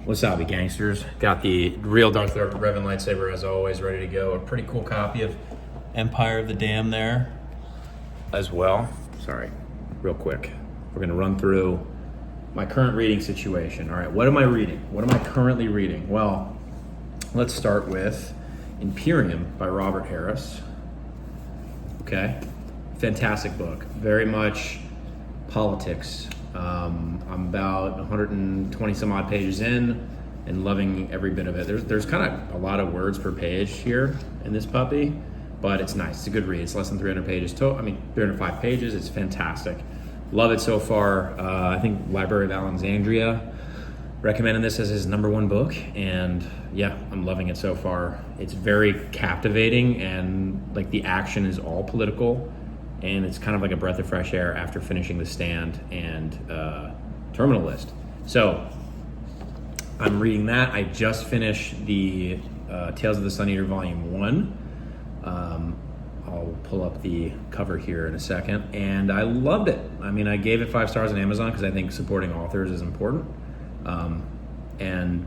Wasabi gangsters. Got the real Darth Revan lightsaber as always, ready to go. A pretty cool copy of Empire of the Dam there as well. Sorry, real quick. We're gonna run through my current reading situation. All right, what am I reading? What am I currently reading? Well, let's start with Imperium by Robert Harris. Okay, fantastic book. Very much politics. I'm about 120 some odd pages in and loving every bit of it. There's kind of a lot of words per page here in this puppy, but it's nice. It's a good read. It's less than 300 pages total. 305 pages. It's fantastic. Love it so far. I think Library of Alexandria recommended this as his #1 book, and yeah, I'm loving it so far. It's very captivating, and like the action is all political, and it's kind of like a breath of fresh air after finishing The Stand and Terminal List. So I'm reading that. I just finished the Tales of the Sun Eater Volume 1. I'll pull up the cover here in a second, and I loved it. I gave it 5 stars on Amazon because I think supporting authors is important.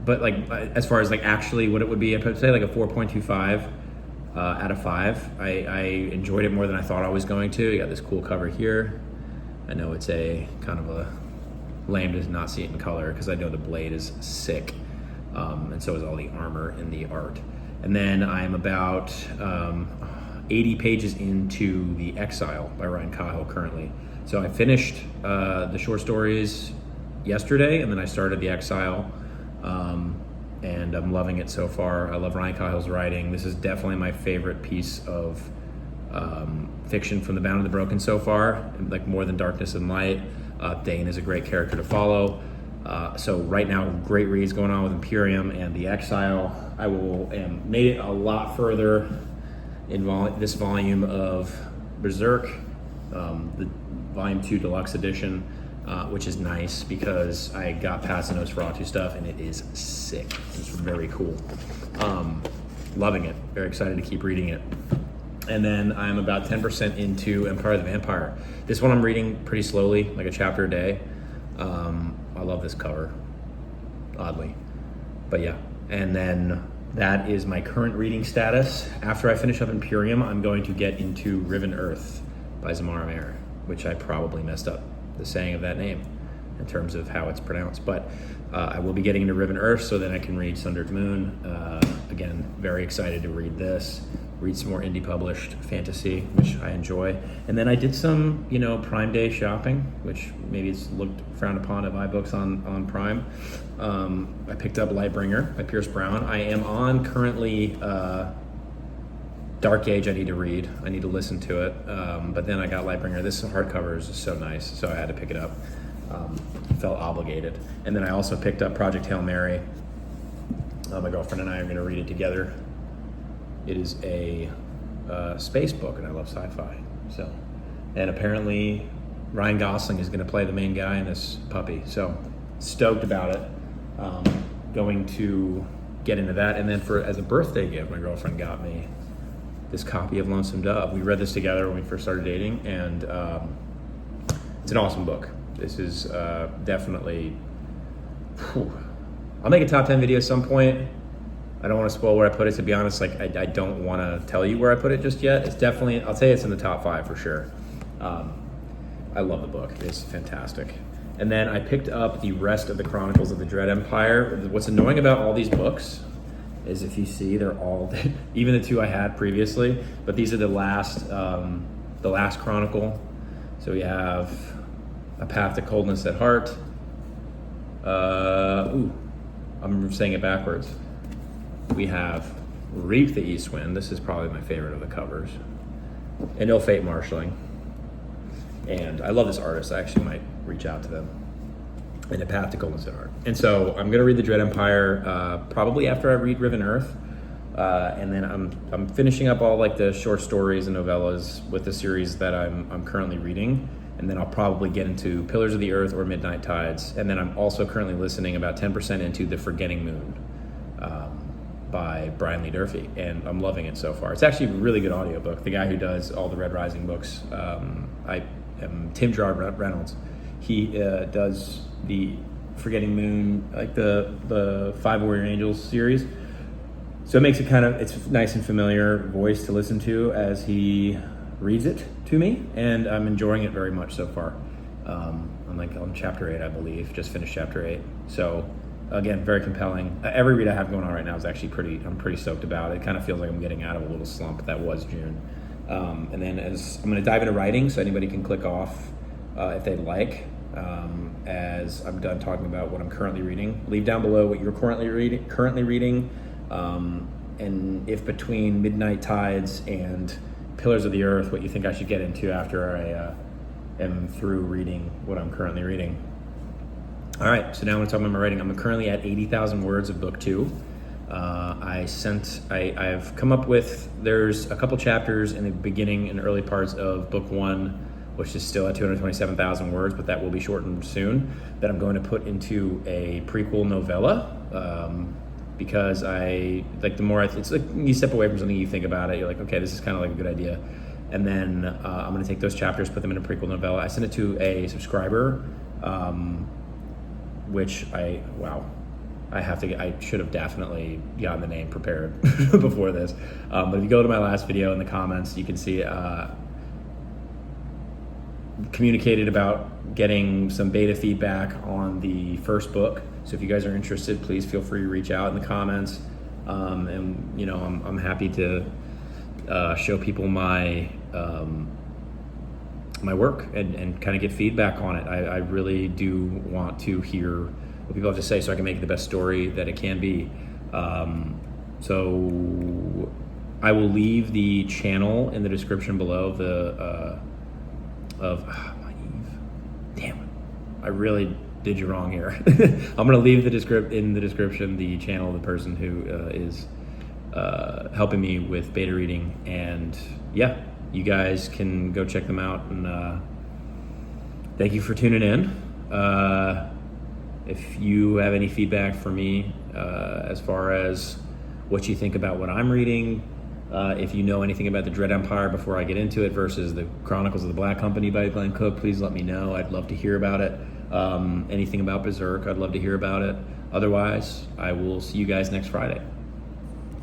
But like as far as like actually what it would be, I'd say like a 4.25 out of 5. I enjoyed it more than I thought I was going to. You got this cool cover here. I know it's a kind of a lame to not see it in color because I know the blade is sick, and so is all the armor and the art. And then I'm about 80 pages into the Exile by Cahill currently. So I finished the short stories yesterday, and then I started the Exile, and I'm loving it so far. I love Ryan Cahill's writing. This is definitely my favorite piece of fiction from The Bound of the Broken so far, like more than Darkness and Light. Dane is a great character to follow. So right now, great reads going on with Imperium and the Exile. I made it a lot further in this volume of Berserk, the Volume 2 Deluxe Edition, which is nice because I got past the Nosferatu stuff and it is sick. It's very cool. Loving it. Very excited to keep reading it. And then I'm about 10% into Empire of the Vampire. This one I'm reading pretty slowly, like a chapter a day. I love this cover, oddly. But yeah, and then that is my current reading status. After I finish up Imperium, I'm going to get into Riven Earth by Zammar, which I probably messed up the saying of that name in terms of how it's pronounced. But I will be getting into Riven Earth so then I can read Sundered Moon. Again, very excited to read this. Read some more indie published fantasy, which I enjoy. And then I did some, Prime Day shopping, which maybe it's looked frowned upon to buy books on Prime. I picked up Lightbringer by Pierce Brown. I am on currently Dark Age I need to read. I need to listen to it. But then I got Lightbringer. This hardcover is so nice, so I had to pick it up. Felt obligated. And then I also picked up Project Hail Mary. My girlfriend and I are going to read it together. It is a space book, and I love sci-fi. And apparently Ryan Gosling is going to play the main guy in this puppy. So stoked about it. Going to get into that. And then as a birthday gift, my girlfriend got me this copy of Lonesome Dove. We read this together when we first started dating, and it's an awesome book. This is definitely... I'll make a top 10 video at some point. I don't want to spoil where I put it, to be honest. I don't want to tell you where I put it just yet. It's definitely, I'll say it's in the top 5 for sure. I love the book. It's fantastic. And then I picked up the rest of the Chronicles of the Dread Empire. What's annoying about all these books is if you see, they're all, even the 2 I had previously, but these are the last Chronicle. So we have A Path to Coldness at Heart. I'm saying it backwards. We have Reap the East Wind. This is probably my favorite of the covers. And Ill Fate Marshalling. And I love this artist. I actually might reach out to them. And A Path to Coldness at Heart. And so I'm going to read the Dread Empire probably after I read Riven Earth. And then I'm finishing up all like the short stories and novellas with the series that I'm currently reading. And then I'll probably get into Pillars of the Earth or Midnight Tides. And then I'm also currently listening about 10% into The Forgetting Moon by Brian Lee Durfee. And I'm loving it so far. It's actually a really good audiobook. The guy who does all the Red Rising books, Tim Gerard Reynolds, he does the Forgetting Moon, like the Five Warrior Angels series. So it makes it it's nice and familiar voice to listen to as he reads it to me, and I'm enjoying it very much so far. I'm on chapter 8, I believe, just finished chapter 8. So again, very compelling. Every read I have going on right now is actually I'm pretty stoked about it. It kind of feels like I'm getting out of a little slump that was June. And then as I'm going to dive into writing, so anybody can click off if they'd like. As I'm done talking about what I'm currently reading, leave down below what you're currently reading, and if between Midnight Tides and Pillars of the Earth, what you think I should get into after I am through reading what I'm currently reading. All right, so now I'm going to talk about my writing. I'm currently at 80,000 words of book 2. I've come up with, there's a couple chapters in the beginning and early parts of book 1, which is still at 227,000 words, but that will be shortened soon, that I'm going to put into a prequel novella, because it's like you step away from something, you think about it, you're like, okay, this is kind of like a good idea. And then I'm going to take those chapters, put them in a prequel novella. I sent it to a subscriber, which I should have definitely gotten the name prepared before this. But if you go to my last video in the comments, you can see communicated about getting some beta feedback on the first book. So if you guys are interested, please feel free to reach out in the comments. And you know, I'm happy to show people my my work and kind of get feedback on it. I really do want to hear what people have to say so I can make it the best story that it can be. So I will leave the channel in the description below damn it, I really did you wrong here. I'm gonna leave in the description the channel of the person who is helping me with beta reading, and yeah, you guys can go check them out, and thank you for tuning in. If you have any feedback for me as far as what you think about what I'm reading, if you know anything about the Dread Empire before I get into it versus the Chronicles of the Black Company by Glen, please let me know. I'd love to hear about it. Anything about Berserk, I'd love to hear about it. Otherwise, I will see you guys next Friday.